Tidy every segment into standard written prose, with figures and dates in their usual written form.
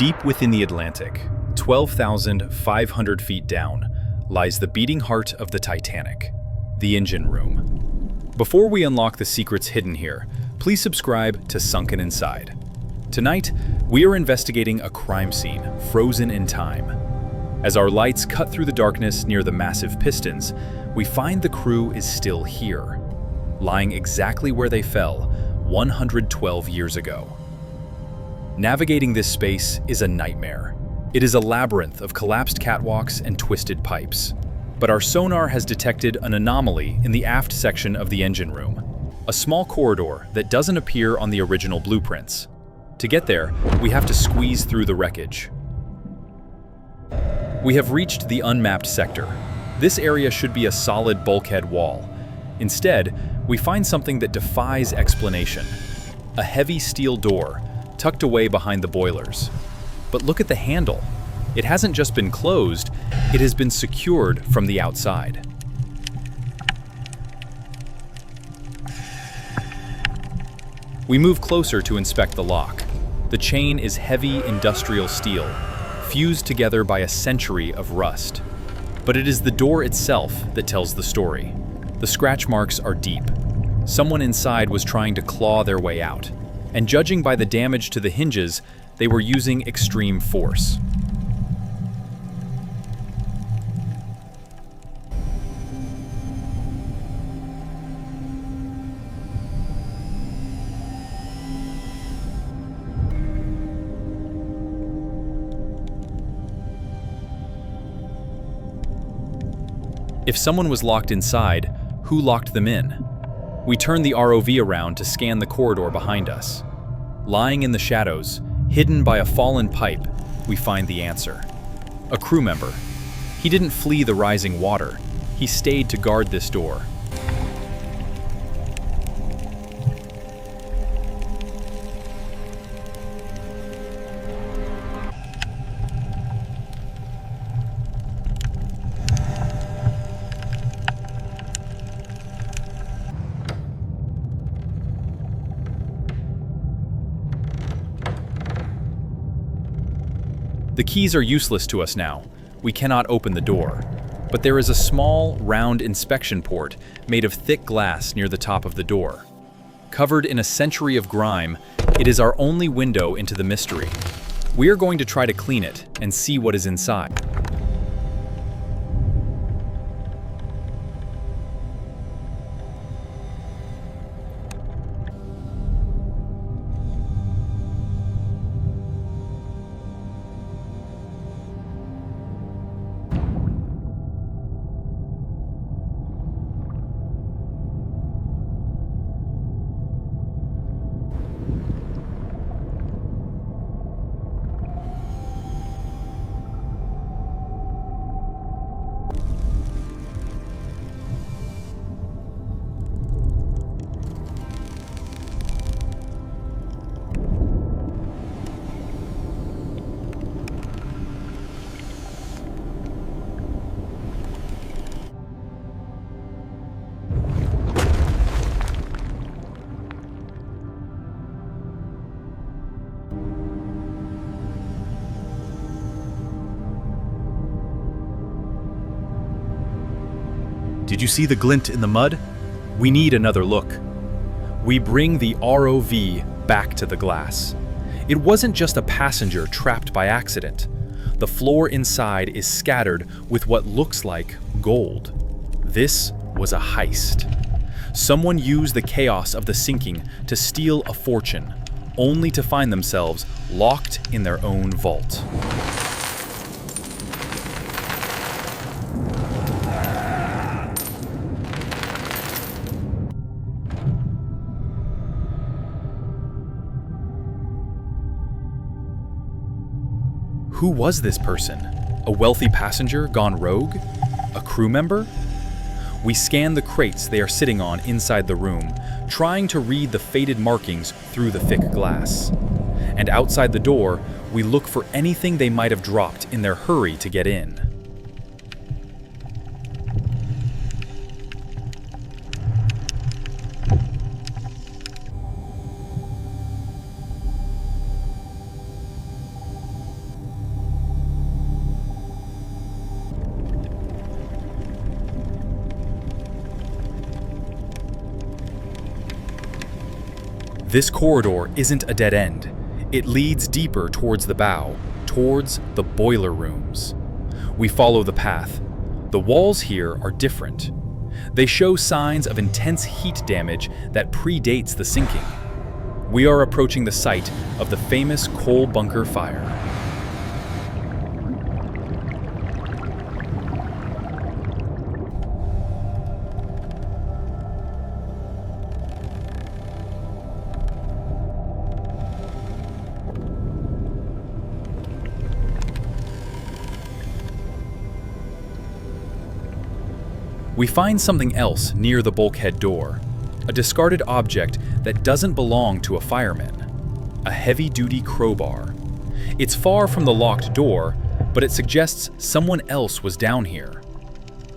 Deep within the Atlantic, 12,500 feet down, lies the beating heart of the Titanic, the engine room. Before we unlock the secrets hidden here, please subscribe to Sunken Inside. Tonight, we are investigating a crime scene frozen in time. As our lights cut through the darkness near the massive pistons, we find the crew is still here, lying exactly where they fell 112 years ago. Navigating this space is a nightmare. It is a labyrinth of collapsed catwalks and twisted pipes. But our sonar has detected an anomaly in the aft section of the engine room, a small corridor that doesn't appear on the original blueprints. To get there, we have to squeeze through the wreckage. We have reached the unmapped sector. This area should be a solid bulkhead wall. Instead, we find something that defies explanation. A heavy steel door, tucked away behind the boilers. But look at the handle. It hasn't just been closed, it has been secured from the outside. We move closer to inspect the lock. The chain is heavy industrial steel, fused together by a century of rust. But it is the door itself that tells the story. The scratch marks are deep. Someone inside was trying to claw their way out. And judging by the damage to the hinges, they were using extreme force. If someone was locked inside, who locked them in? We turn the ROV around to scan the corridor behind us. Lying in the shadows, hidden by a fallen pipe, we find the answer. A crew member. He didn't flee the rising water. He stayed to guard this door. The keys are useless to us now. We cannot open the door. But there is a small, round inspection port made of thick glass near the top of the door. Covered in a century of grime, it is our only window into the mystery. We are going to try to clean it and see what is inside. Did you see the glint in the mud? We need another look. We bring the ROV back to the glass. It wasn't just a passenger trapped by accident. The floor inside is scattered with what looks like gold. This was a heist. Someone used the chaos of the sinking to steal a fortune, only to find themselves locked in their own vault. Who was this person? A wealthy passenger gone rogue? A crew member? We scan the crates they are sitting on inside the room, trying to read the faded markings through the thick glass. And outside the door, we look for anything they might have dropped in their hurry to get in. This corridor isn't a dead end. It leads deeper towards the bow, towards the boiler rooms. We follow the path. The walls here are different. They show signs of intense heat damage that predates the sinking. We are approaching the site of the famous coal bunker fire. We find something else near the bulkhead door, a discarded object that doesn't belong to a fireman, a heavy-duty crowbar. It's far from the locked door, but it suggests someone else was down here.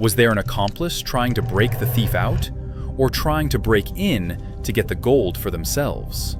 Was there an accomplice trying to break the thief out, or trying to break in to get the gold for themselves?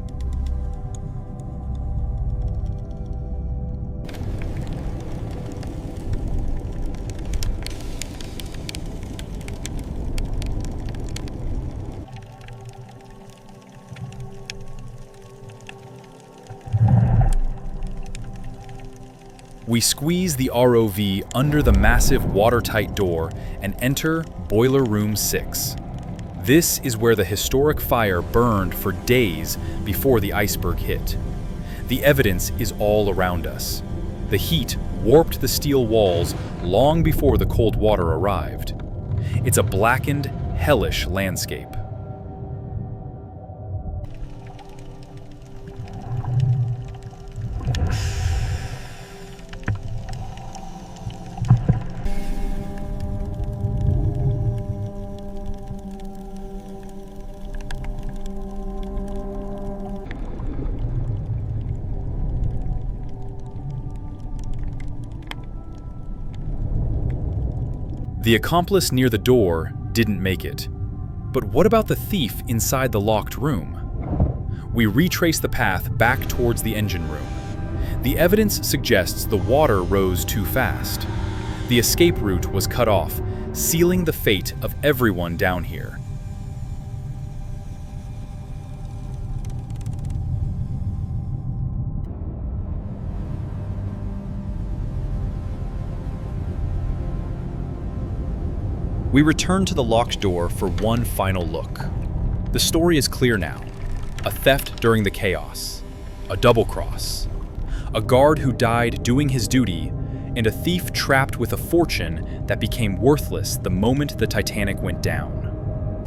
We squeeze the ROV under the massive watertight door and enter Boiler Room 6. This is where the historic fire burned for days before the iceberg hit. The evidence is all around us. The heat warped the steel walls long before the cold water arrived. It's a blackened, hellish landscape. The accomplice near the door didn't make it. But what about the thief inside the locked room? We retrace the path back towards the engine room. The evidence suggests the water rose too fast. The escape route was cut off, sealing the fate of everyone down here. We return to the locked door for one final look. The story is clear now. A theft during the chaos, a double cross, a guard who died doing his duty, and a thief trapped with a fortune that became worthless the moment the Titanic went down.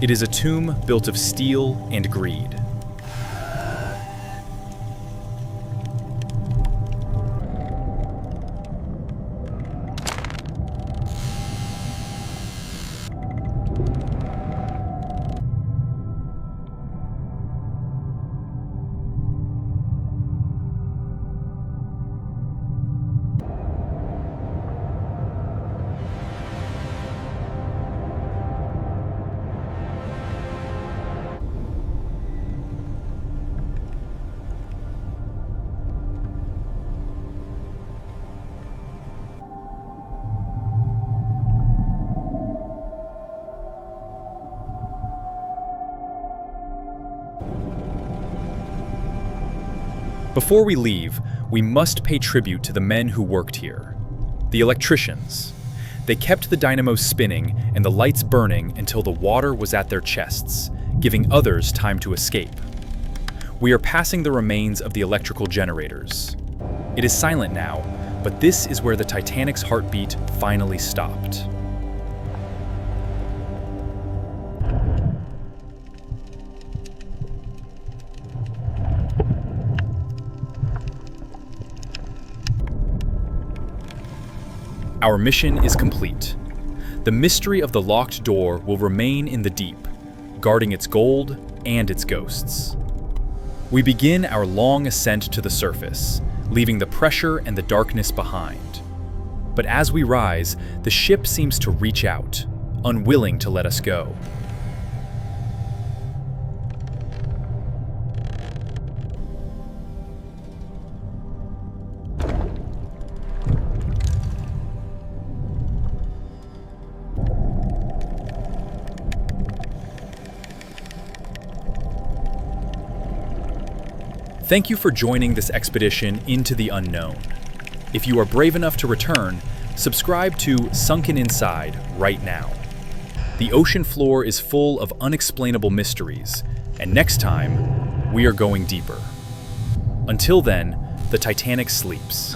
It is a tomb built of steel and greed. Before we leave, we must pay tribute to the men who worked here. The electricians. They kept the dynamos spinning and the lights burning until the water was at their chests, giving others time to escape. We are passing the remains of the electrical generators. It is silent now, but this is where the Titanic's heartbeat finally stopped. Our mission is complete. The mystery of the locked door will remain in the deep, guarding its gold and its ghosts. We begin our long ascent to the surface, leaving the pressure and the darkness behind. But as we rise, the ship seems to reach out, unwilling to let us go. Thank you for joining this expedition into the unknown. If you are brave enough to return, subscribe to Sunken Inside right now. The ocean floor is full of unexplainable mysteries, and next time, we are going deeper. Until then, the Titanic sleeps.